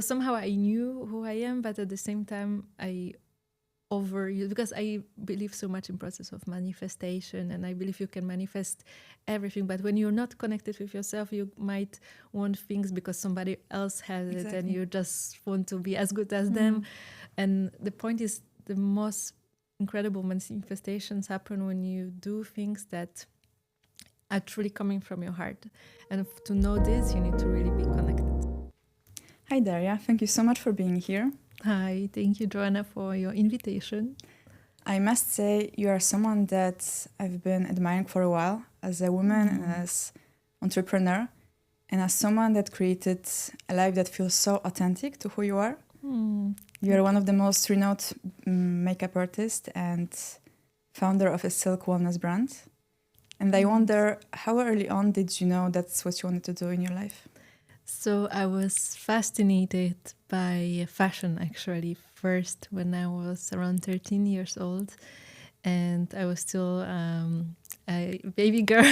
Somehow I knew who I am, but at the same time I overuse, because I believe so much in process of manifestation, and I believe you can manifest everything, but when you're not connected with yourself, you might want things because somebody else has it, and you just want to be as good as them. And the point is, the most incredible manifestations happen when you do things that are truly coming from your heart, and to know this, you need to really be connected. Hi Dariia, thank you so much for being here. Hi, thank you, Joanna, for your invitation. I must say you are someone that I've been admiring for a while as a woman and as entrepreneur, and as someone that created a life that feels so authentic to who you are. You are one of the most renowned makeup artists and founder of a silk wellness brand. And I wonder, how early on did you know that's what you wanted to do in your life? So I was fascinated by fashion, actually, first when I was around 13 years old, and I was still a baby girl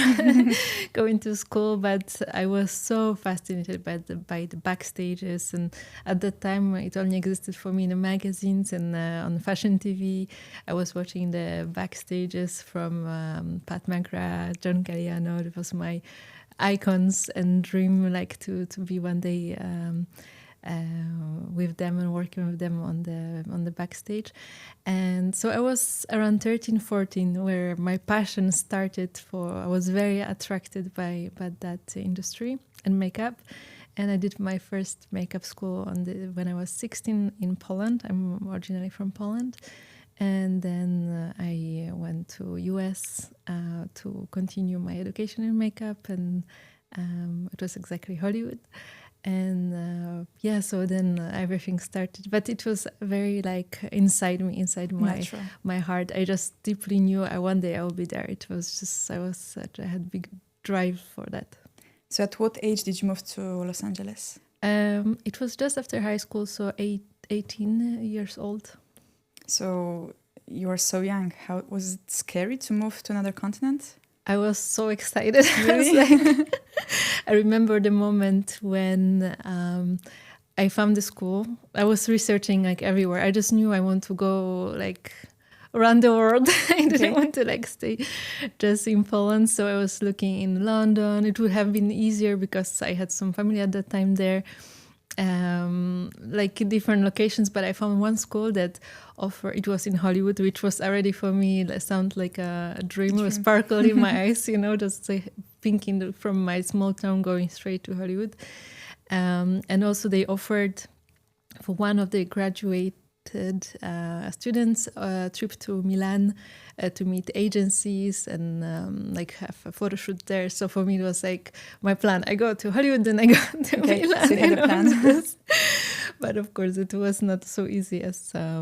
going to school, but I was so fascinated by the backstages, and at that time it only existed for me in the magazines and on fashion TV. I was watching the backstages from Pat McGrath, John Galliano. It was my icons and dream, like to be one day with them and working with them on the backstage. And so I was around 13, 14 where my passion started. I was very attracted by that industry and makeup. And I did my first makeup school when I was 16 in Poland. I'm originally from Poland. And then I went to US to continue my education in makeup, and it was exactly Hollywood. And so then everything started. But it was very like inside me, inside my heart. I just deeply knew one day I will be there. It was just, I had big drive for that. So at what age did you move to Los Angeles? It was just after high school, so 18 years old. So you were so young. How was it scary to move to another continent? I was so excited. Really? I remember the moment when I found the school. I was researching like everywhere. I just knew I want to go like around the world. I didn't want to like stay just in Poland. So I was looking in London. It would have been easier because I had some family at that time there. Like different locations, but I found one school that it was in Hollywood, which was already for me sound like a dream. It was sparkle in my eyes, just thinking from my small town going straight to Hollywood. And also they offered for one of the graduated students a trip to Milan to meet agencies and like have a photo shoot there. So for me it was like my plan. I go to Hollywood, then I go to Milan. So you had a plan. But of course it was not so easy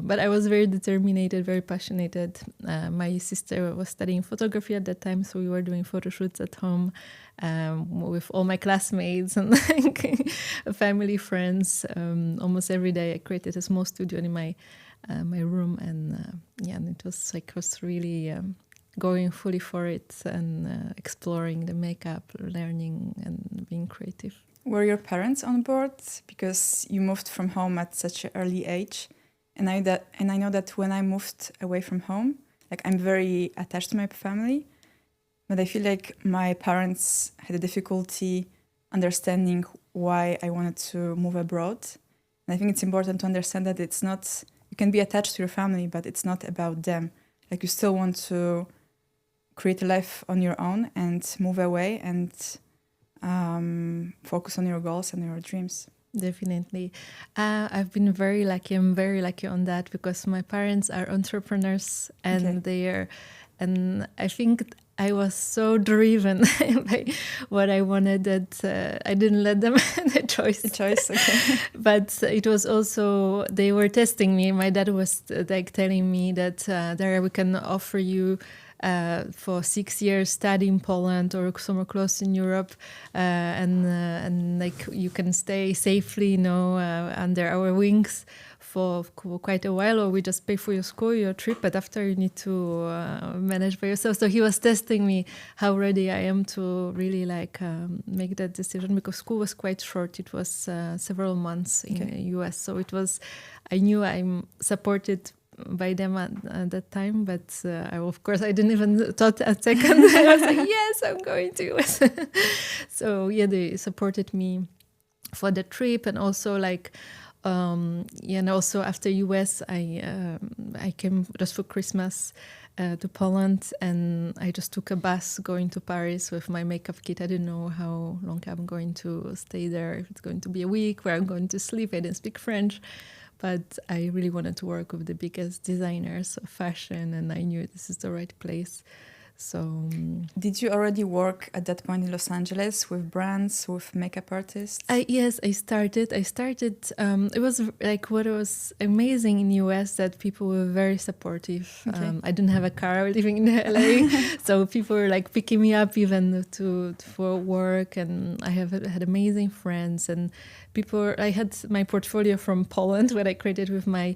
but I was very determined, very passionate. My sister was studying photography at that time, so we were doing photo shoots at home with all my classmates and like family, friends. Almost every day I created a small studio in my room, and and it was really going fully for it and exploring the makeup, learning and being creative. Were your parents on board? Because you moved from home at such an early age, and I know that when I moved away from home, like I'm very attached to my family, but I feel like my parents had a difficulty understanding why I wanted to move abroad. And I think it's important to understand that it's not, you can be attached to your family, but it's not about them. Like you still want to create a life on your own and move away and focus on your goals and your dreams. Definitely. I've been very lucky. I'm very lucky on that because my parents are entrepreneurs and and I think I was so driven by what I wanted that I didn't let them the choice. Okay. But it was also, they were testing me. My dad was like telling me that Dariia, we can offer you for 6 years study in Poland or somewhere close in Europe, and like you can stay safely, under our wings for quite a while, or we just pay for your school, your trip, but after you need to manage by yourself. So he was testing me how ready I am to really like make that decision, because school was quite short. It was several months in the US. So it was, I knew I'm supported by them at that time, but of course I didn't even thought a second. I was like, yes, I'm going to US. So yeah, they supported me for the trip, and also like and also after US I came just for Christmas to Poland, and I just took a bus going to Paris with my makeup kit. I didn't know how long I'm going to stay there, if it's going to be a week, where I'm going to sleep. I didn't speak French, but I really wanted to work with the biggest designers of fashion, and I knew this is the right place. So, did you already work at that point in Los Angeles with brands, with makeup artists? Yes, I started. It was like, what was amazing in the US, that people were very supportive. Okay. I didn't have a car living in LA, so people were like picking me up even for work, and I had amazing friends and people. I had my portfolio from Poland, what I created with my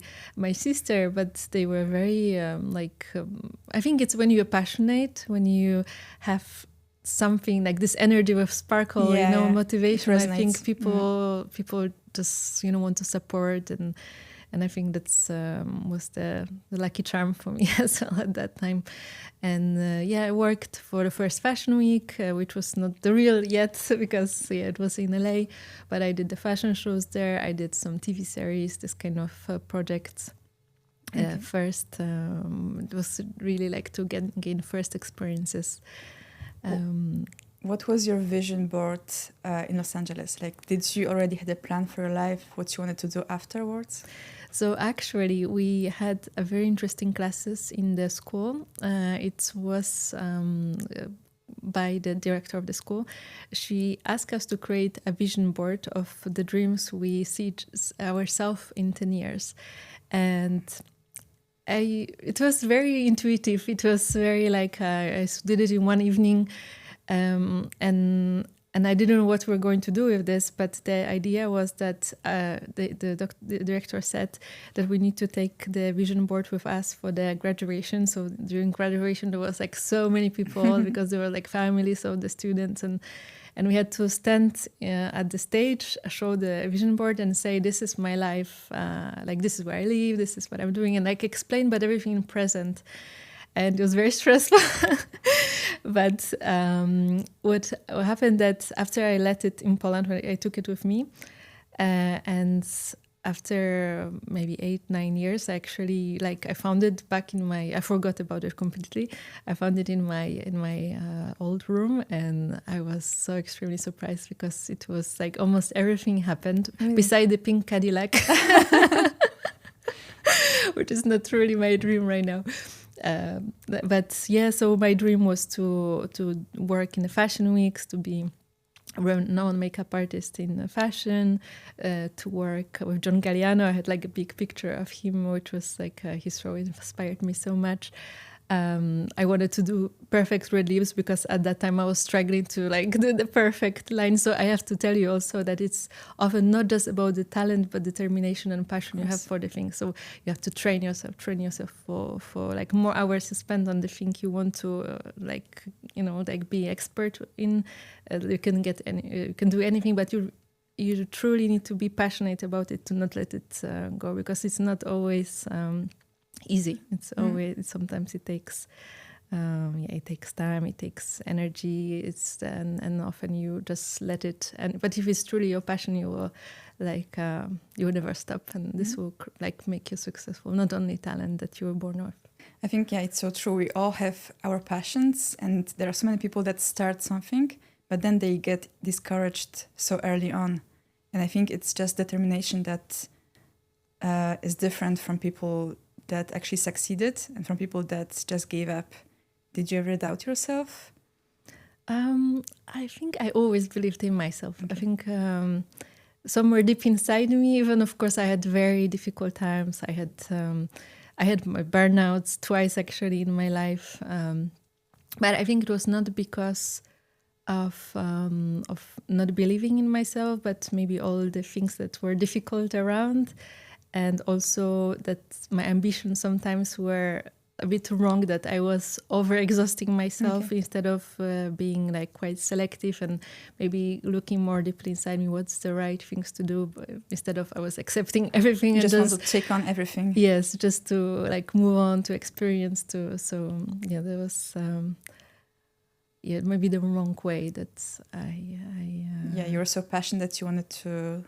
sister, but they were very I think it's when you're passionate, when you have something like this energy with sparkle, motivation. I think people just want to support, and I think that's was the lucky charm for me as well at that time. And I worked for the first Fashion Week, which was not the real yet, because it was in LA, but I did the fashion shows there. I did some TV series, this kind of projects. First, it was really like to gain first experiences. What was your vision board in Los Angeles? Like, did you already had a plan for your life, what you wanted to do afterwards? So actually, we had a very interesting classes in the school. It was by the director of the school. She asked us to create a vision board of the dreams we see ourselves in 10 years. And it was very intuitive. It was very like I did it in one evening, and I didn't know what we were going to do with this. But the idea was that the director said that we need to take the vision board with us for the graduation. So during graduation, there was like so many people because there were like families of the students, and we had to stand at the stage, show the vision board and say, this is my life, like this is where I live, this is what I'm doing, and like explain about everything in present. And it was very stressful. But what happened that after I let it in Poland, when I took it with me, and after maybe 8-9 years, actually, like I found it back in I forgot about it completely. I found it in my old room, and I was so extremely surprised, because it was like almost everything happened beside the pink Cadillac, which is not really my dream right now. But yeah, so my dream was to work in the fashion weeks, to be a renowned makeup artist in fashion, to work with John Galliano. I had like a big picture of him, which was like his show inspired me so much. I wanted to do perfect red lips, because at that time I was struggling to like do the perfect line. So I have to tell you also that it's often not just about the talent, but determination and passion you have for the thing. So you have to train yourself for like more hours to spend on the thing you want to like be expert in. You can you can do anything, but you truly need to be passionate about it to not let it go, because it's not always easy. It's always sometimes it takes it takes time, it takes energy. And often you just let it. But if it's truly your passion, you will you will never stop, and this will like make you successful. Not only talent that you were born with. I think it's so true. We all have our passions, and there are so many people that start something, but then they get discouraged so early on. And I think it's just determination that is different from people that actually succeeded and from people that just gave up. Did you ever doubt yourself? I think I always believed in myself. Okay. I think somewhere deep inside me, even of course I had very difficult times. I had my burnouts twice actually in my life. But I think it was not because of not believing in myself, but maybe all the things that were difficult around. and also that my ambitions sometimes were a bit wrong, that I was over exhausting myself instead of being like quite selective and maybe looking more deeply inside me what's the right things to do, but instead of I was accepting everything You and just want to take on everything. Yes, just to like move on to experience too. So yeah, there was maybe the wrong way that you were so passionate that you wanted to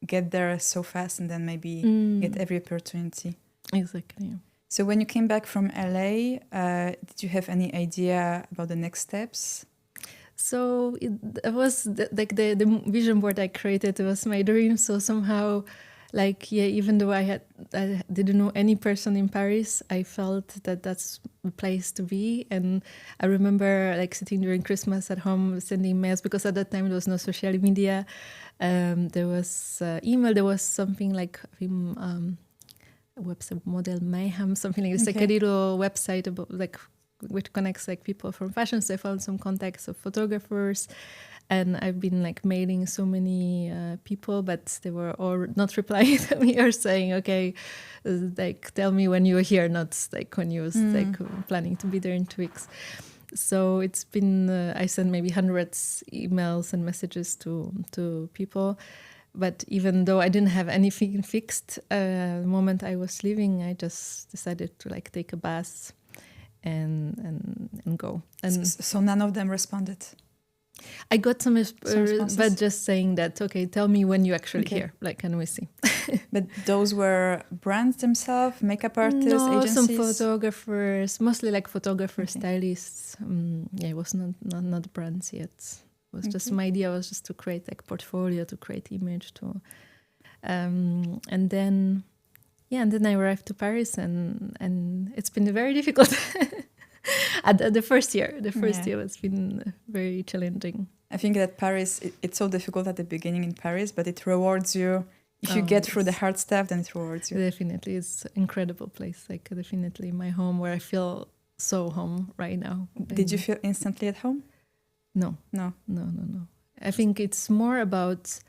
get there so fast and then maybe get every opportunity. Exactly. Yeah. So when you came back from LA, did you have any idea about the next steps? So it was the vision board I created. It was my dream. So somehow, even though I didn't know any person in Paris, I felt that that's the place to be. And I remember like sitting during Christmas at home, sending mails, because at that time there was no social media. There was email. There was something like a website, Model Mayhem, something like this, like a little website about like which connects like people from fashion. So I found some contacts of photographers, and I've been like mailing so many people, but they were all not replying to me or saying, okay, like tell me when you're here, not like when you was like planning to be there in 2 weeks. So it's been I sent maybe hundreds emails and messages to people. But even though I didn't have anything fixed, the moment I was leaving, I just decided to like take a bath and go. And so none of them responded? I got some but just saying that, okay, tell me when you actually here, like, can we see? But those were brands themselves, makeup artists, agencies? Some photographers, mostly like photographers, stylists. It was not brands yet. Was just my idea was just to create like portfolio, to create image, and then I arrived to Paris, and it's been very difficult. At the first year, year has been very challenging. I think that Paris, it's so difficult at the beginning in Paris, but it rewards you. If you get through the hard stuff, then it rewards you. Definitely, it's an incredible place. Like definitely my home, where I feel so home right now. Did you feel instantly at home? No. I think it's more about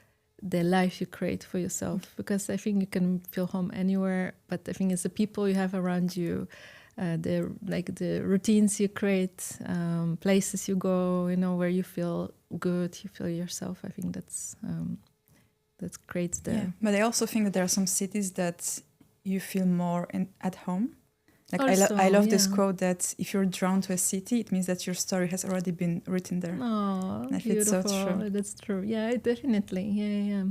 the life you create for yourself, because I think you can feel home anywhere, but I think it's the people you have around you, the routines you create, places you go, where you feel good, you feel yourself. I think that's great there. Yeah. But I also think that there are some cities that you feel more at home. Like also, I love this quote that if you're drawn to a city, it means that your story has already been written there. Oh, beautiful. It's so true. That's true. Yeah, definitely. Yeah.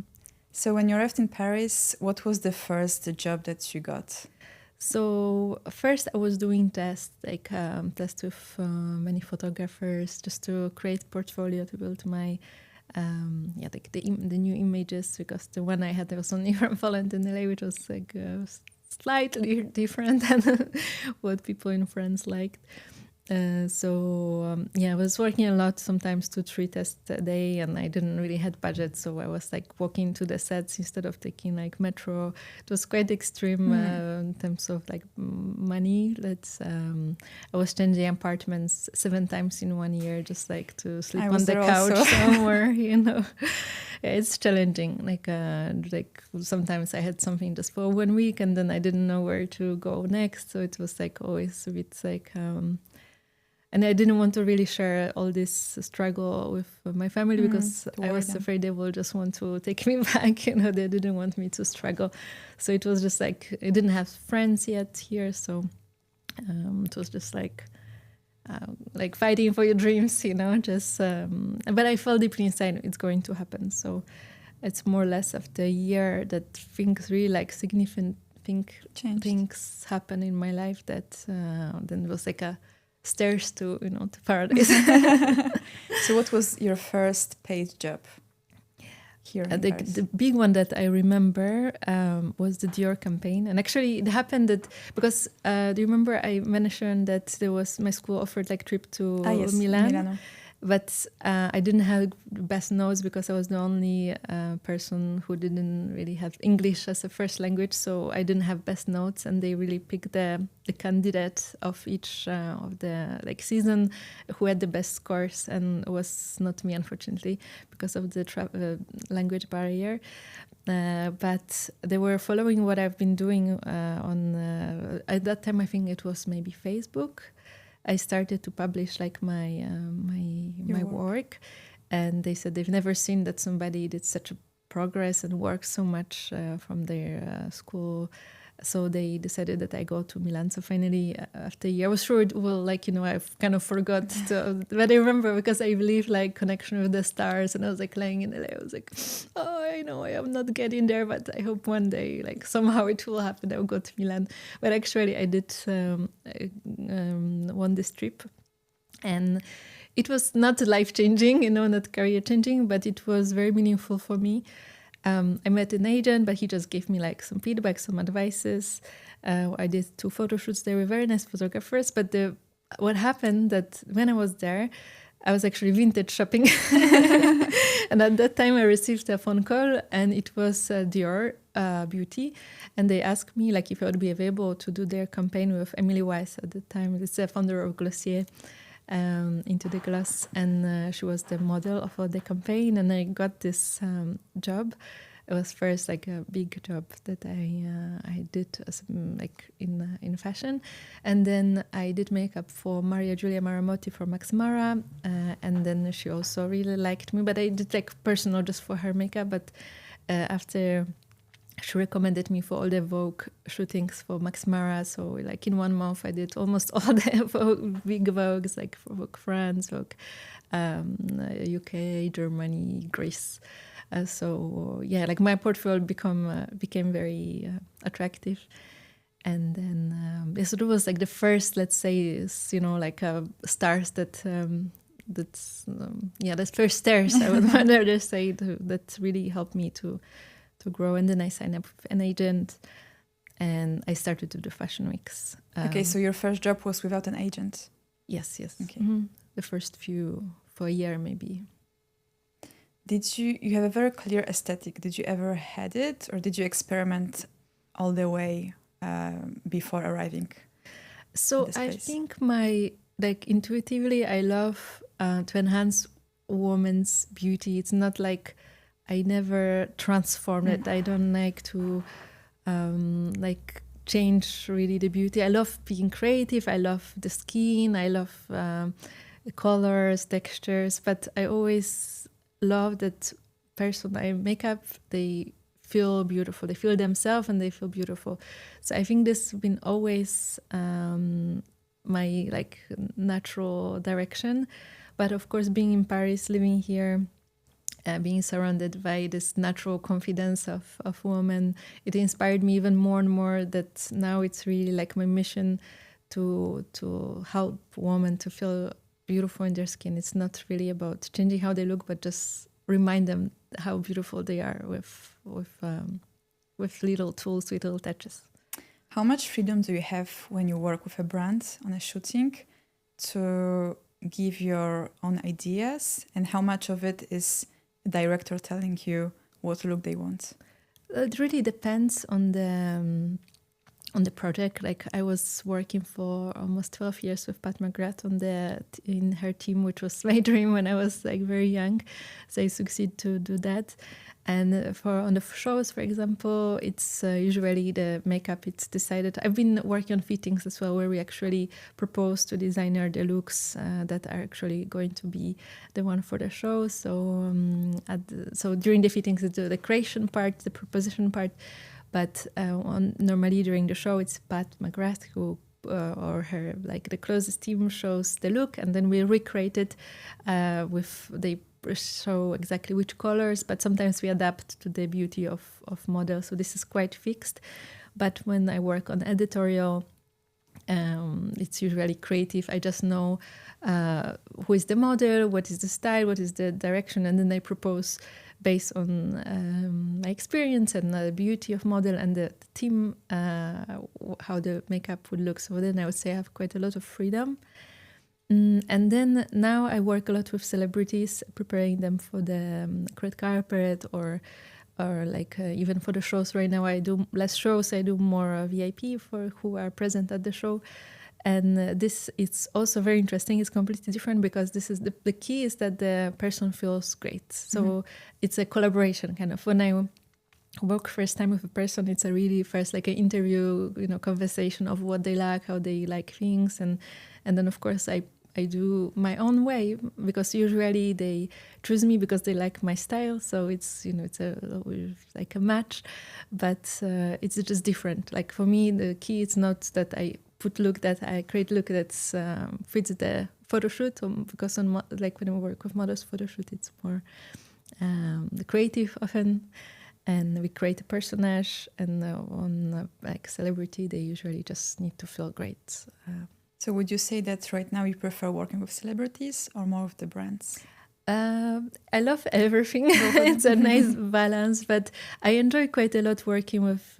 So when you arrived in Paris, what was the first job that you got? So first I was doing tests with many photographers, just to create portfolio, to build my the new images, because the one I had was only from Poland and LA, which was like slightly different than what people in France liked. I was working a lot, sometimes 2-3 tests a day, and I didn't really have budget, so I was like walking to the sets instead of taking like metro. It was quite extreme in terms of like money. I was changing apartments 7 times in 1 year, just like to sleep on the couch somewhere. It's challenging. Like sometimes I had something just for 1 week, and then I didn't know where to go next. So it was like always a bit like. And I didn't want to really share all this struggle with my family, because I was afraid they will just want to take me back. They didn't want me to struggle. So it was just like, I didn't have friends yet here. So it was just like fighting for your dreams, just, but I felt deeply inside it's going to happen. So it's more or less after a year that things really like significant things happen in my life, that then it was like a stairs to paradise. So what was your first paid job here in Paris? The big one that I remember was the Dior campaign. And actually it happened that because do you remember I mentioned that there was my school offered like trip to Milano. But I didn't have the best notes, because I was the only person who didn't really have English as a first language. So I didn't have best notes, and they really picked the candidate of each of the season who had the best scores, and it was not me, unfortunately, because of the language barrier. But they were following what I've been doing on at that time. I think it was maybe Facebook. I started to publish like my work, and they said they've never seen that somebody did such a progress and worked so much from their school. So they decided that I go to Milan. So finally, after a year, I was sure it will, like, I've kind of forgot to, but I remember because I believe like Connection with the Stars, and I was like lying in LA. I was like, oh, I know I am not getting there, but I hope one day, like somehow it will happen. I will go to Milan. But actually, I did won this trip, and it was not life-changing, not career-changing, but it was very meaningful for me. I met an agent, but he just gave me like some feedback, some advices. I did 2 photo shoots. They were very nice photographers. But what happened that when I was there, I was actually vintage shopping. And at that time, I received a phone call, and it was Dior Beauty. And they asked me like if I would be available to do their campaign with Emily Weiss at the time. It's the founder of Glossier. Into the glass, and she was the model of the campaign, and I got this job. It was first like a big job that I did like in fashion, and then I did makeup for Maria Giulia Maramotti for Max Mara, and then she also really liked me, but I did like personal just for her makeup. But after she recommended me for all the Vogue shootings for Max Mara. So like in 1 month, I did almost all the big Vogues, like for Vogue France, Vogue UK, Germany, Greece. So yeah, like my portfolio became very attractive. And then so it was like the first, let's say, like stars that the first stairs I would rather say that really helped me to grow. And then I signed up with an agent, and I started to do fashion weeks. Okay, so your first job was without an agent? Yes. Okay. Mm-hmm. The first few, for a year maybe. Did you have a very clear aesthetic? Did you ever had it, or did you experiment all the way before arriving? So I think intuitively, I love to enhance women's beauty. It's not like I never transformed it. I don't like to change really the beauty. I love being creative. I love the skin. I love the colors, textures. But I always love that person I make up, they feel beautiful. They feel themselves and they feel beautiful. So I think this has been always my natural direction. But of course, being in Paris, living here, being surrounded by this natural confidence of women, it inspired me even more and more that now it's really like my mission to help women to feel beautiful in their skin. It's not really about changing how they look, but just remind them how beautiful they are with little tools, with little touches. How much freedom do you have when you work with a brand on a shooting to give your own ideas, and how much of it is a director telling you what look they want? It really depends on the project. Like I was working for almost 12 years with Pat McGrath in her team, which was my dream when I was like very young. So I succeed to do that. And on the shows, for example, it's usually the makeup. It's decided. I've been working on fittings as well, where we actually propose to designer the looks that are actually going to be the one for the show. So so during the fittings, it's the creation part, the proposition part. But normally during the show, it's Pat McGrath who or her the closest team shows the look, and then we recreate it they show exactly which colors, but sometimes we adapt to the beauty of models. So this is quite fixed. But when I work on editorial, it's usually creative. I just know who is the model, what is the style, what is the direction, and then I propose based on my experience and the beauty of model and the team, how the makeup would look. So then I would say I have quite a lot of freedom. And then now I work a lot with celebrities, preparing them for the red carpet or even for the shows. Right now I do less shows, I do more VIP for who are present at the show. And this it's also very interesting. It's completely different because this is the key is that the person feels great. So it's a collaboration kind of. When I work first time with a person, it's a really first like an interview, conversation of what they like, how they like things, and then of course I do my own way, because usually they choose me because they like my style. So it's it's like a match, but it's just different. Like for me, the key is not that I create look that fits the photo shoot, because like when I work with models photo shoot, it's more the creative often, and we create a personage, and on like celebrity, they usually just need to feel great. So would you say that right now you prefer working with celebrities or more with the brands? I love everything. It's a nice balance, but I enjoy quite a lot working with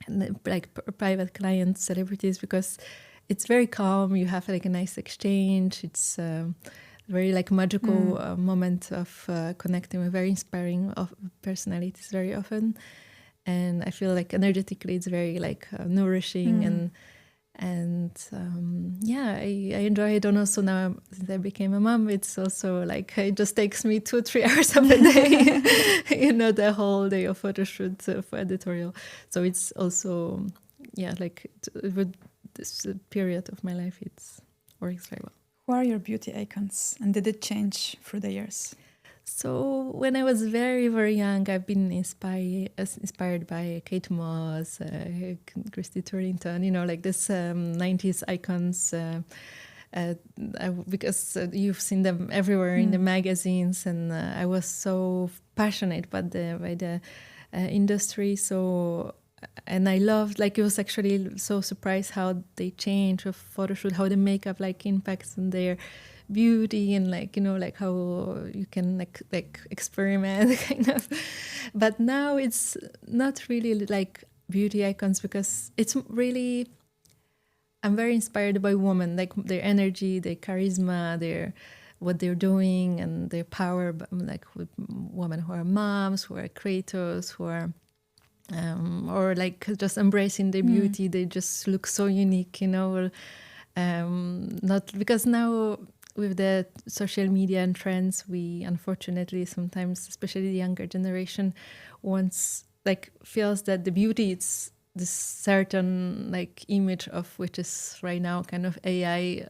like private clients, celebrities, because it's very calm. You have like a nice exchange. It's very like magical moment of connecting with very inspiring personalities very often, and I feel like energetically it's very like nourishing, and yeah, I enjoy it. And also now, since I became a mom, it's also like it just takes me 2-3 hours of the day, the whole day of photo shoot for editorial. So it's also, yeah, like with this period of my life, it works very well. Who are your beauty icons, and did it change through the years? So when I was very, very young, I've been inspired by Kate Moss, Christy Turlington, like this 90s icons, because you've seen them everywhere in the magazines, and I was so passionate by the industry. So, and I loved, like, it was actually so surprised how they change with photo shoot, how the makeup like impacts on their beauty, and like like how you can like experiment kind of. But now it's not really like beauty icons, because it's really, I'm very inspired by women, like their energy, their charisma, what they're doing, and their power, like with women who are moms, who are creators, who are or like just embracing their beauty. They just look so unique, not because now with the social media and trends, we unfortunately sometimes, especially the younger generation, feels that the beauty, it's this certain like image of which is right now kind of AI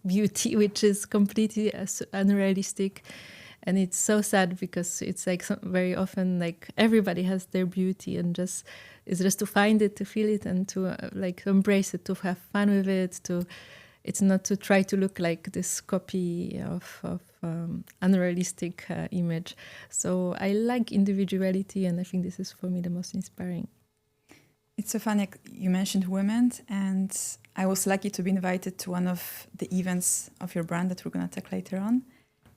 beauty, which is completely unrealistic. And it's so sad, because it's like very often like everybody has their beauty, and it's just to find it, to feel it, and to like embrace it, to have fun with it, it's not to try to look like this copy of unrealistic image. So I like individuality, and I think this is for me the most inspiring. It's so funny, you mentioned women, and I was lucky to be invited to one of the events of your brand that we're going to talk later on.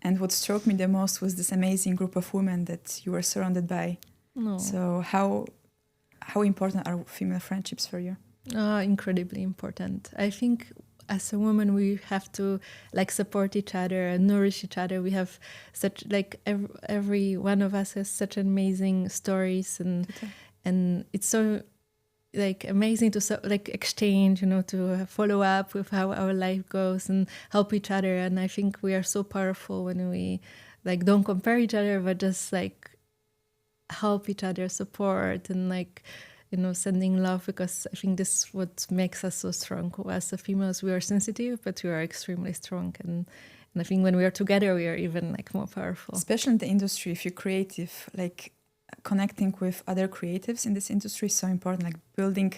And what struck me the most was this amazing group of women that you were surrounded by. No. So how important are female friendships for you? Incredibly important. I think as a woman, we have to like support each other and nourish each other. We have such like every one of us has such amazing stories, and it's so like amazing to like exchange, to follow up with how our life goes and help each other. And I think we are so powerful when we like don't compare each other, but just like help each other, support, and like sending love, because I think this is what makes us so strong. As females, we are sensitive, but we are extremely strong, and I think when we are together, we are even like more powerful. Especially in the industry, if you're creative, like connecting with other creatives in this industry is so important. Like building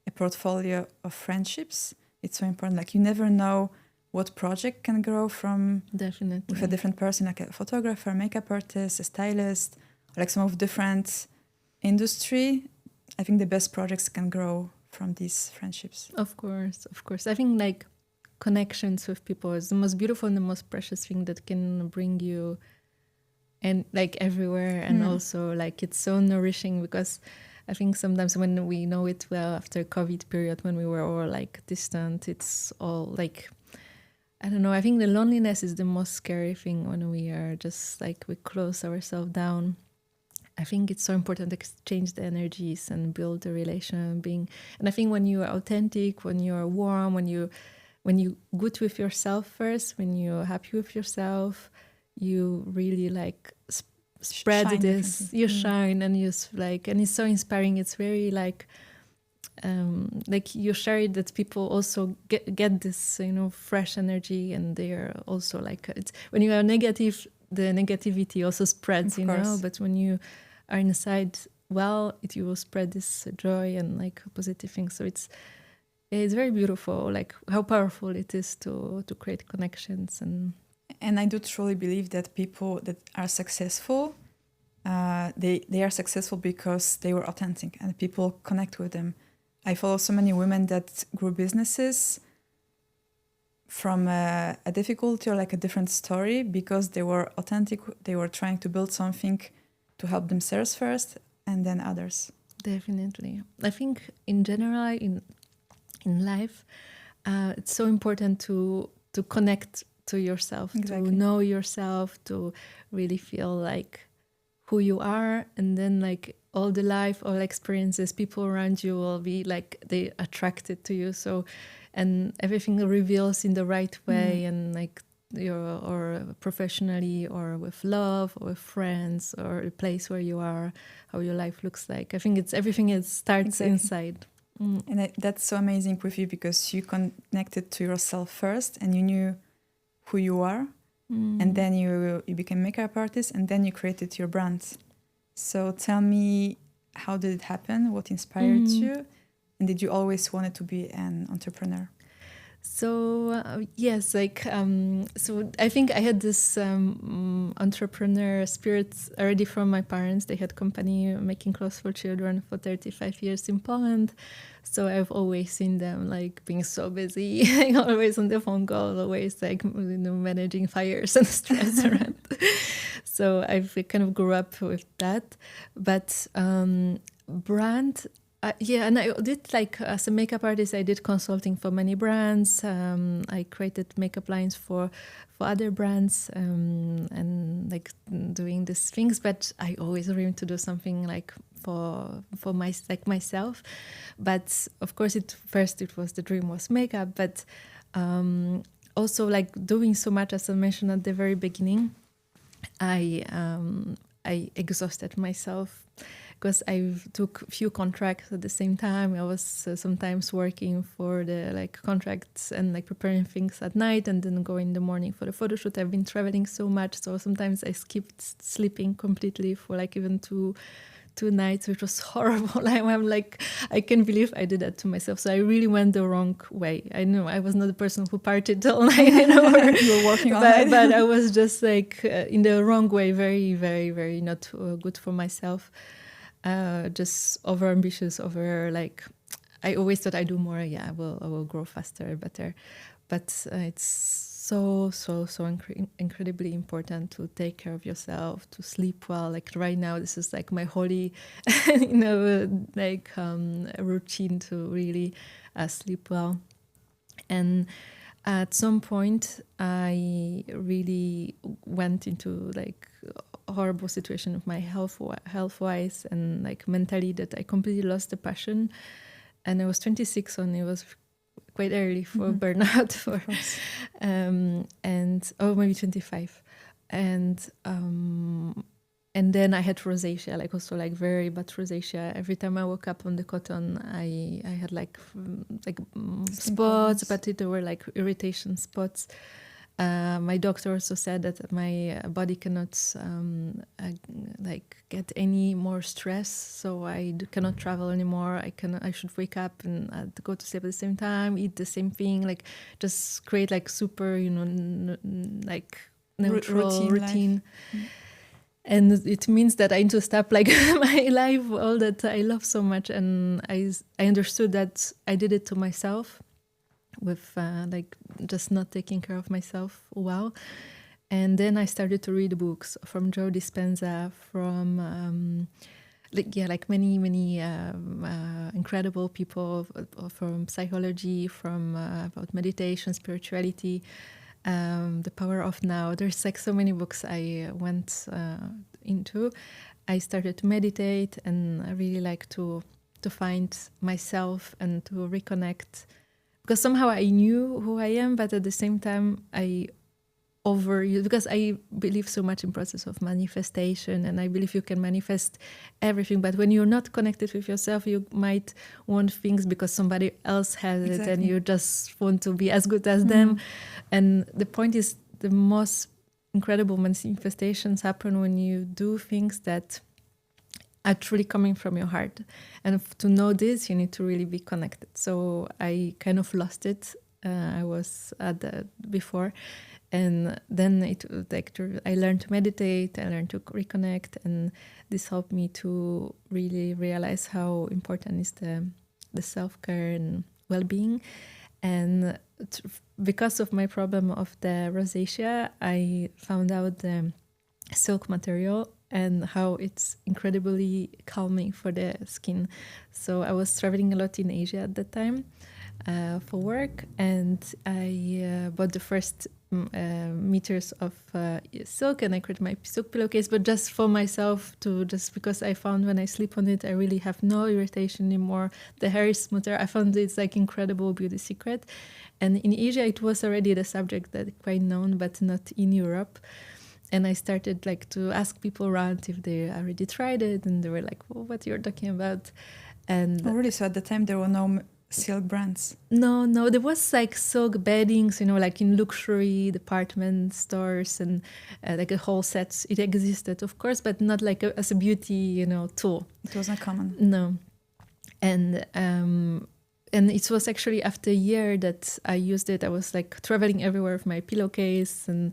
a portfolio of friendships, it's so important. Like you never know what project can grow from definitely with a different person, like a photographer, makeup artist, a stylist, like some of different industry. I think the best projects can grow from these friendships. Of course. I think like connections with people is the most beautiful and the most precious thing that can bring you and like everywhere. And also like it's so nourishing, because I think sometimes when we know it well after COVID period, when we were all like distant, it's all like, I don't know, I think the loneliness is the most scary thing when we are just like, we close ourselves down. I think it's so important to exchange the energies and build a relation being. And I think when you are authentic, when you are warm, when you good with yourself first, when you're happy with yourself, you really like spread shine this, differently. you shine, and and it's so inspiring. It's very like you share it, that people also get this, fresh energy, and they are also like, it's when you are negative, the negativity also spreads, Of course. but when you are inside, you will spread this joy and like positive things. So it's very beautiful, like how powerful it is to create connections. And I do truly believe that people that are successful, they are successful because they were authentic and people connect with them. I follow so many women that grew businesses from a difficulty or like a different story because they were authentic. They were trying to build something to help themselves first and then others. Definitely. I think in general, in life, it's so important to connect to yourself, Exactly. to know yourself, to really feel like who you are, and then like all the life, all experiences, people around you will be like they attracted to you. So, and everything reveals in the right way, and like or professionally, or with love, or with friends, or the place where you are, how your life looks like. I think it's everything. It starts inside. And that's so amazing with you because you connected to yourself first, and you knew who you are. And then you became makeup artist, and then you created your brand. So tell me, how did it happen? What inspired you? And did you always wanted to be an entrepreneur? So yes, so I think I had this entrepreneur spirit already from my parents. They had company making clothes for children for 35 years in Poland. So I've always seen them like being so busy, always on the phone call, always like managing fires and stress around. So I've kind of grew up with that. But brand. And I did as a makeup artist, I did consulting for many brands. I created makeup lines for other brands, and like doing these things. But I always dreamed to do something like for myself. But of course, the dream was makeup. But also like doing so much, as I mentioned at the very beginning, I exhausted myself. Because I took a few contracts at the same time. I was sometimes working for the contracts and preparing things at night, and then go in the morning for the photo shoot. I've been traveling so much, so sometimes I skipped sleeping completely for even two nights, which was horrible. I'm like, I can't believe I did that to myself. So I really went the wrong way. I know I was not the person who partied all night, you were working all night. But I was just in the wrong way, very, very, very not good for myself. Just over ambitious, I always thought I'd do more. I will grow faster, better. But it's so incredibly important to take care of yourself, to sleep well. Right now, this is my holy, routine to really sleep well. And at some point, I really went into horrible situation of my health-wise, and mentally, that I completely lost the passion. And I was 26, and it was quite early for burnout, maybe 25, and then I had rosacea, also very bad rosacea. Every time I woke up on the cotton, I had spots, but there were irritation spots. My doctor also said that my body cannot get any more stress, so I cannot travel anymore. I should wake up and go to sleep at the same time, eat the same thing, just create super neutral routine. And it means that I need to stop my life, all that I love so much. And I understood that I did it to myself, with just not taking care of myself well. And then I started to read books from Joe Dispenza, from many incredible people, from psychology, from about meditation, spirituality, the power of now. There's so many books I went into. I started to meditate, and I really like to find myself and to reconnect. Because somehow I knew who I am, but at the same time, I overuse, because I believe so much in process of manifestation, and I believe you can manifest everything, but when you're not connected with yourself, you might want things because somebody else has it, and you just want to be as good as them. And the point is, the most incredible manifestations happen when you do things that are truly coming from your heart. And to know this, you need to really be connected. So I kind of lost it. I was at that before. And then I learned to meditate, I learned to reconnect, and this helped me to really realize how important is the self-care and well-being. And because of my problem of the rosacea, I found out the silk material and how it's incredibly calming for the skin. So I was traveling a lot in Asia at that time for work, and I bought the first meters of silk, and I created my silk pillowcase, but just for myself, just because I found when I sleep on it, I really have no irritation anymore. The hair is smoother. I found it's like incredible beauty secret. And in Asia, it was already the subject that quite known, but not in Europe. And I started like to ask people around if they already tried it, and they were like, "Well, what you're talking about?" And really, so at the time there were no silk brands. No, there was like silk beddings, like in luxury department stores, and like a whole set. It existed, of course, but not like as a beauty, tool. It wasn't common. No, and it was actually after a year that I used it. I was like traveling everywhere with my pillowcase, and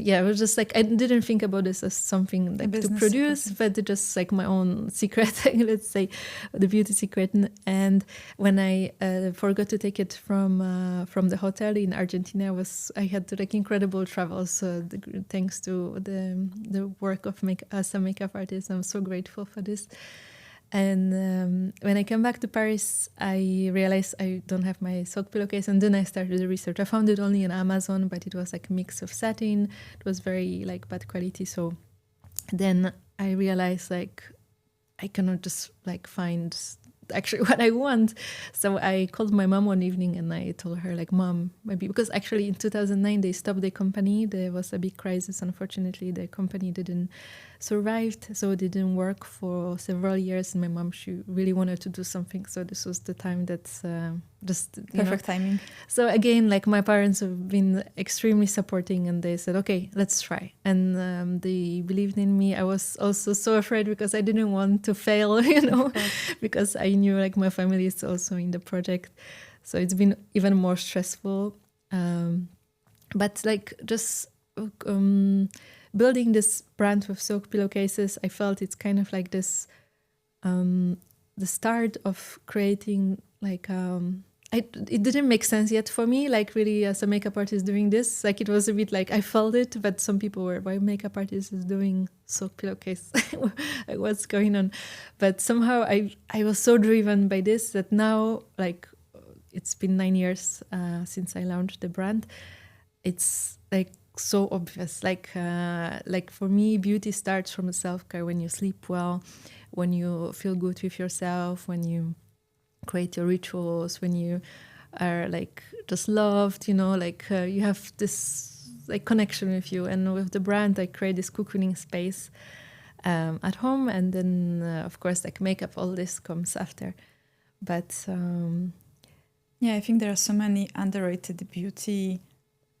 yeah, it was just like I didn't think about this as something like to produce, secret. But just like my own secret, let's say, the beauty secret. And when I forgot to take it from the hotel in Argentina, I had like incredible travels thanks to the work of some makeup artist. I'm so grateful for this. And when I came back to Paris, I realized I don't have my silk pillowcase, and then I started the research. I found it only on Amazon, but it was like a mix of satin. It was very like bad quality. So then I realized like I cannot just like find actually what I want. So I called my mom one evening and I told her like, "Mom, maybe," because actually in 2009 they stopped the company. There was a big crisis. Unfortunately, the company didn't survive, so it didn't work for several years. And my mom, she really wanted to do something. So this was the time that's just perfect timing. So again, like my parents have been extremely supporting, and they said, "Okay, let's try." And they believed in me. I was also so afraid because I didn't want to fail, because I knew like my family is also in the project. So it's been even more stressful. But like just building this brand with silk pillowcases, I felt it's kind of like this, the start of creating like, it didn't make sense yet for me, like really as a makeup artist doing this. Like it was a bit like I felt it, but some people were, "Why makeup artist is doing silk pillowcase?" Like what's going on? But somehow I was so driven by this that now, like it's been 9 years since I launched the brand. It's like so obvious. Like for me, beauty starts from self-care. When you sleep well, when you feel good with yourself, when you create your rituals, when you are like just loved, like you have this like connection with you. And with the brand, I create this cocooning space at home, and then of course like makeup, all this comes after. But yeah, I think there are so many underrated beauty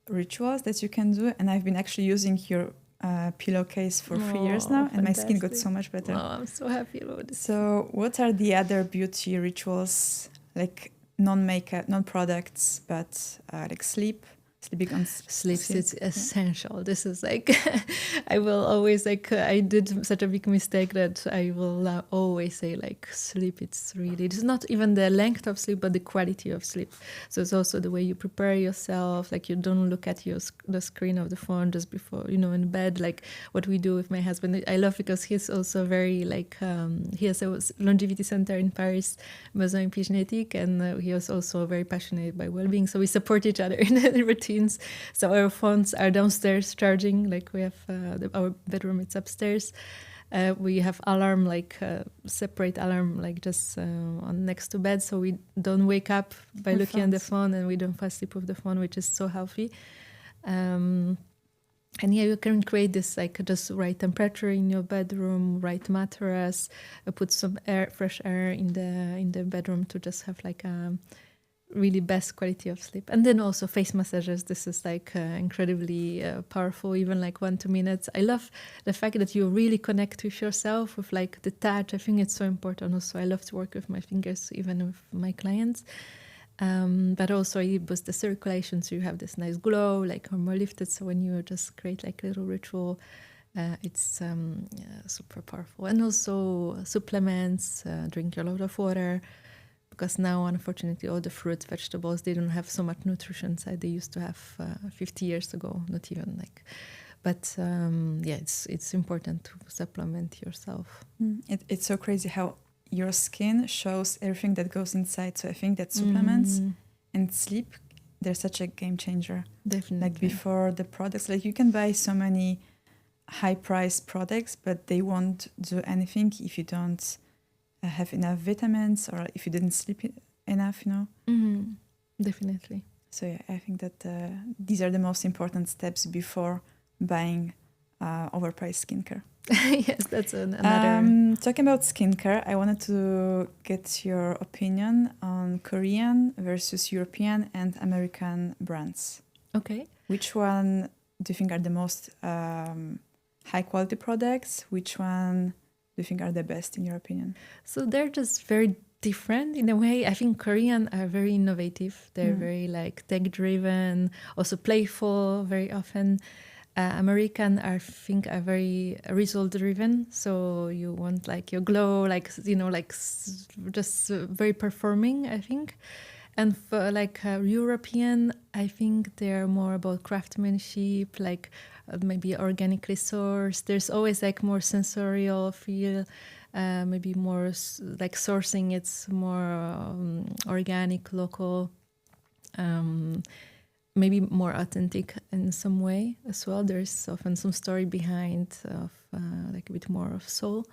rituals that you can do, and I've been actually using your pillowcase for 3 years now, and my skin got so much better. Oh, I'm so happy about this. So what are the other beauty rituals, like non-makeup, non-products, but like sleep? Sleep is essential. This is like I will always like I did such a big mistake that I will always say like sleep, it's not even the length of sleep but the quality of sleep. So it's also the way you prepare yourself, like you don't look at the screen of the phone just before in bed, like what we do with my husband. I love because he's also very like he has a longevity center in Paris, Maison Epigenetique, and he was also very passionate by well-being, so we support each other in the routine. So our phones are downstairs charging, like we have our bedroom, it's upstairs. We have alarm, like separate alarm, like just on next to bed, so we don't wake up by looking at the phone, and we don't fall asleep with the phone, which is so healthy. And yeah, you can create this like just right temperature in your bedroom, right mattress, put some air, fresh air in the bedroom to just have like a really best quality of sleep. And then also face massages. This is like incredibly powerful, even like 1-2 minutes. I love the fact that you really connect with yourself with like the touch. I think it's so important. Also, I love to work with my fingers, even with my clients. But also it boosts the circulation, so you have this nice glow, like more lifted. So when you just create like a little ritual, it's super powerful. And also supplements, drink a lot of water, because now unfortunately all the fruits, vegetables, they don't have so much nutrition side they used to have 50 years ago, not even like. But yeah, it's important to supplement yourself. It's so crazy how your skin shows everything that goes inside. So I think that supplements and sleep, they're such a game changer. Definitely. Like before the products, like you can buy so many high priced products, but they won't do anything if you don't have enough vitamins or if you didn't sleep enough, you know. Definitely. So yeah, I think that these are the most important steps before buying overpriced skincare. Yes, that's another. Talking about skincare, I wanted to get your opinion on Korean versus European and American brands. Okay. Which one do you think are the most high quality products? Which one do you think are the best in your opinion? So they're just very different in a way. I think Korean are very innovative. They're very like tech driven, also playful very often. American, I think, are very result driven. So you want like your glow, like, you know, like just very performing, I think. And for like European, I think they're more about craftsmanship, like maybe organically sourced. There's always like more sensorial feel, maybe more like sourcing. It's more organic, local. Maybe more authentic in some way as well. There's often some story behind of like a bit more of soul.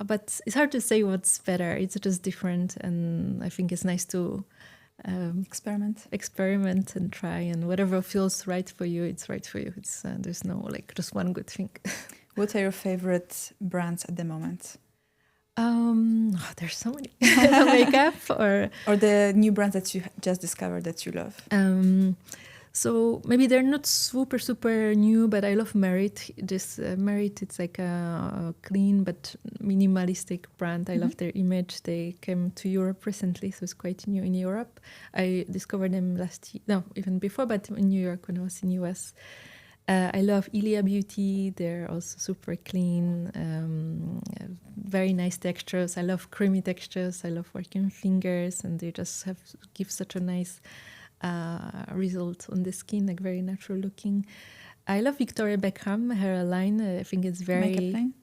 But it's hard to say what's better. It's just different, and I think it's nice to experiment and try, and whatever feels right for you, it's right for you. It's there's no like just one good thing. What are your favorite brands at the moment? There's so many. Makeup or the new brands that you just discovered that you love. So maybe they're not super new, but I love Merit. Just Merit, it's like a clean but minimalistic brand. I love their image. They came to Europe recently, so it's quite new in Europe. I discovered them last year, no, even before, but in New York when I was in US. I love Ilia Beauty. They're also super clean, very nice textures. I love creamy textures. I love working with fingers, and they just give such a nice result on the skin, like very natural looking. I love Victoria Beckham, her line. I think it's very makeup line.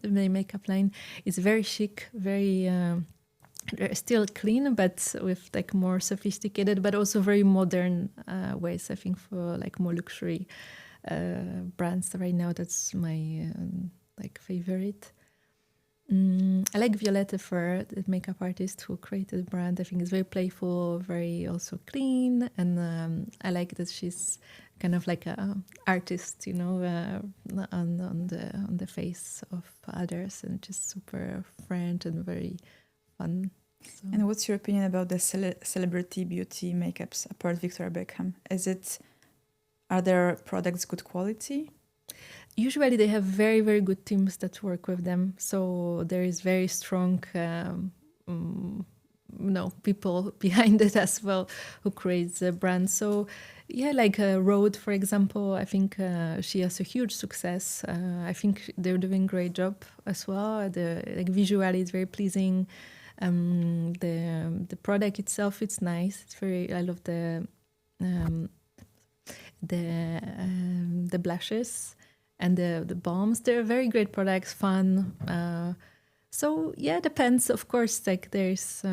The makeup line is very chic, very still clean, but with like more sophisticated, but also very modern ways. I think for like more luxury brands right now, that's my like favorite. I like Violette Fur, the makeup artist who created the brand. I think it's very playful, very also clean, and I like that she's kind of like a artist, you know, on the face of others, and just super friend and very fun. So. And what's your opinion about the celebrity beauty makeups apart Victoria Beckham? Are their products good quality? Usually they have very, very good teams that work with them. So there is very strong people behind it as well who creates the brand. So yeah, like Rhode, for example, I think she has a huge success. I think they're doing a great job as well. Visually it's very pleasing. The product itself, it's nice. It's very, I love the blushes and the balms. They're very great products, fun. So yeah, depends. Of course, like there's,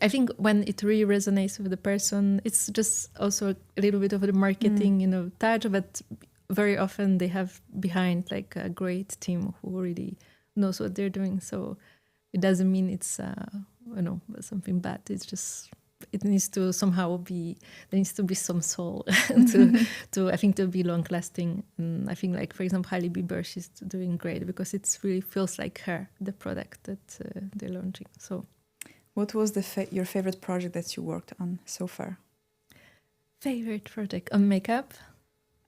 I think when it really resonates with the person, it's just also a little bit of the marketing, touch. But very often they have behind like a great team who really knows what they're doing. So it doesn't mean it's something bad. It's just it needs to somehow be, there needs to be some soul to I think to be long lasting. And I think like, for example, Hailey Bieber, she's doing great because it really feels like her, the product that they're launching. So what was your favorite project that you worked on so far? Favorite project on makeup?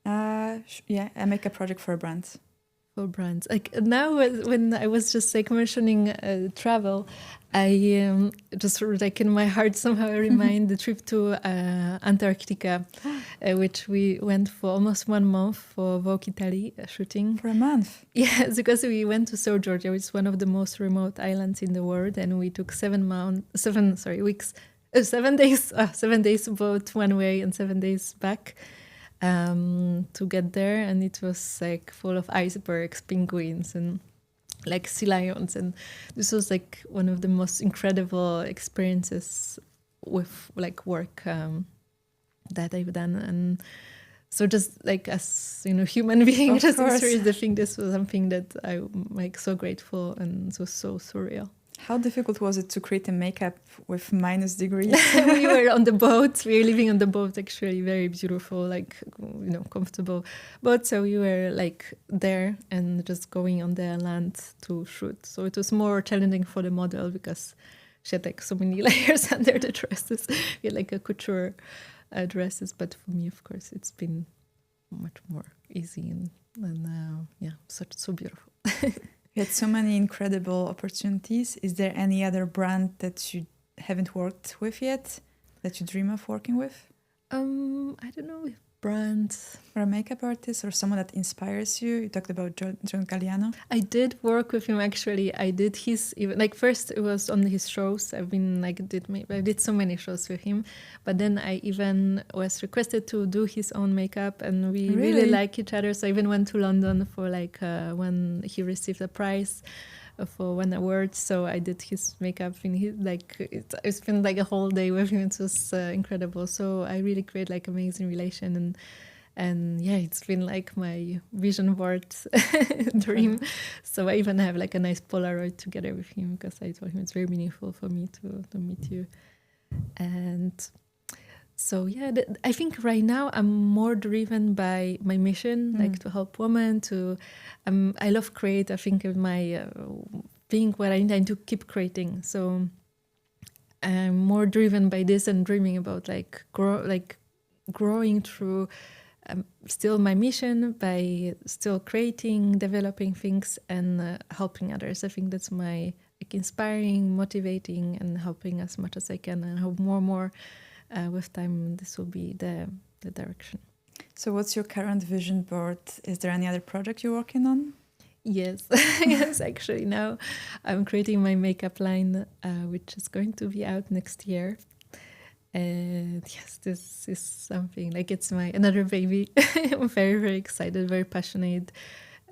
Yeah, a makeup project for a brand. For brands. Like now when I was just like mentioning travel, I just like in my heart somehow I remind the trip to Antarctica, which we went for almost 1 month for Vogue Italy shooting. For a month? Yes, because we went to South Georgia, which is one of the most remote islands in the world, and we took 7 weeks, 7 days, 7 days boat one way and 7 days back. To get there, and it was like full of icebergs, penguins, and like sea lions, and this was like one of the most incredible experiences with like work that I've done. And so just like as you know, human being, just experienced, I think this was something that I'm like so grateful, and it was so surreal. How difficult was it to create a makeup with minus degrees? We were on the boat. We were living on the boat, actually, very beautiful, like, you know, comfortable boat. So we were like there and just going on the land to shoot. So it was more challenging for the model because she had like so many layers under the dresses. We had like a couture dresses. But for me, of course, it's been much more easy and yeah, so beautiful. You had so many incredible opportunities. Is there any other brand that you haven't worked with yet that you dream of working with? I don't know if brands. Or a makeup artist or someone that inspires you? You talked about John Galliano. I did work with him, actually. I did his, even like first it was on his shows. I've been like, I did so many shows with him. But then I even was requested to do his own makeup, and we really like each other. So I even went to London for like when he received a prize for one award. So I did his makeup in his, like, it's been like a whole day with him. It was incredible. So I really create like amazing relation, and yeah, it's been like my vision board dream. So I even have like a nice Polaroid together with him because I told him it's very meaningful for me to meet you. And so yeah, I think right now I'm more driven by my mission, like to help women. I love create. I think my being what I intend to keep creating. So I'm more driven by this and dreaming about like growing through still my mission by still creating, developing things, and helping others. I think that's my like inspiring, motivating, and helping as much as I can. And I hope more. With time, this will be the direction. So what's your current vision board? Is there any other project you're working on? Yes, yes, actually now I'm creating my makeup line, which is going to be out next year. And yes, this is something like it's my another baby. I'm very, very excited, very passionate.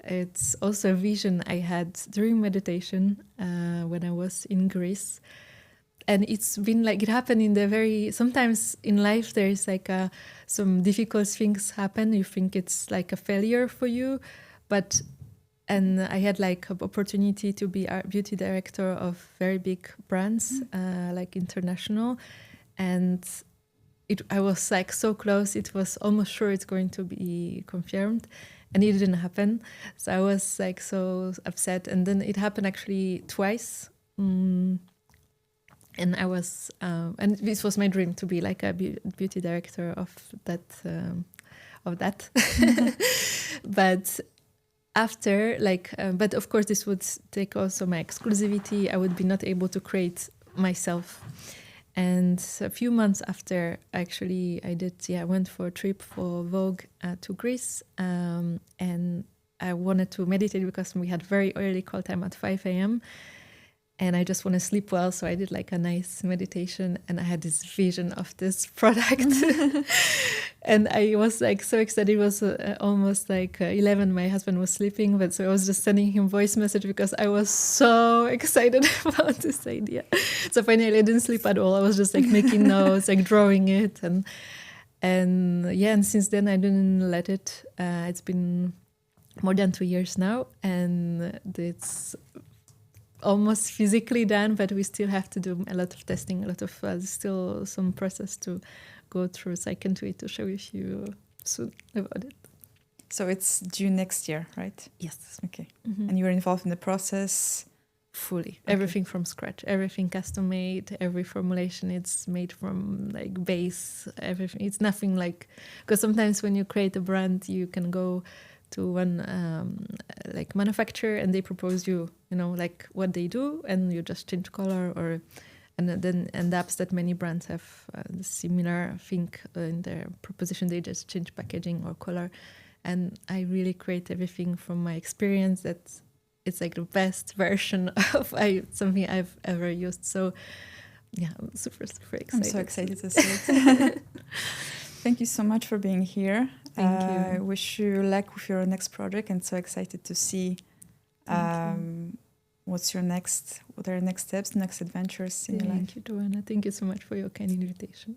It's also a vision I had during meditation when I was in Greece. And it's been like, it happened in the sometimes in life there is like some difficult things happen. You think it's like a failure for you. And I had like an opportunity to be a beauty director of very big brands, like international. And I was like so close. It was almost sure it's going to be confirmed. And it didn't happen. So I was like so upset. And then it happened actually twice. And I was, and this was my dream to be like a beauty director of that. But after, like, but of course, this would take also my exclusivity. I would be not able to create myself. And a few months after, actually, I went for a trip for Vogue to Greece, and I wanted to meditate because we had very early call time at 5 a.m. And I just want to sleep well. So I did like a nice meditation, and I had this vision of this product. And I was like so excited. It was almost like 11. My husband was sleeping, but so I was just sending him voice message because I was so excited about this idea. So finally I didn't sleep at all. I was just like making notes, like drawing it. And yeah, and since then I didn't let it. It's been more than 2 years now. And it's almost physically done, but we still have to do a lot of testing, a lot of still some process to go through. So I can't wait to show you soon about it. So it's due next year, right? Yes. Okay. And you were involved in the process? Fully. Okay. Everything from scratch, everything custom made, every formulation it's made from like base, everything. It's nothing like, because sometimes when you create a brand, you can go to one like manufacturer and they propose you know, like what they do, and you just change color, or and then end up that many brands have the similar thing in their proposition. They just change packaging or color, and I really create everything from my experience. That it's like the best version of something I've ever used. So yeah, I'm super excited. I'm so excited to see it. Thank you so much for being here. Thank you. I wish you luck with your next project, and so excited to see what are your next steps, next adventures in your life. Thank you, Joanna. Thank you so much for your kind invitation.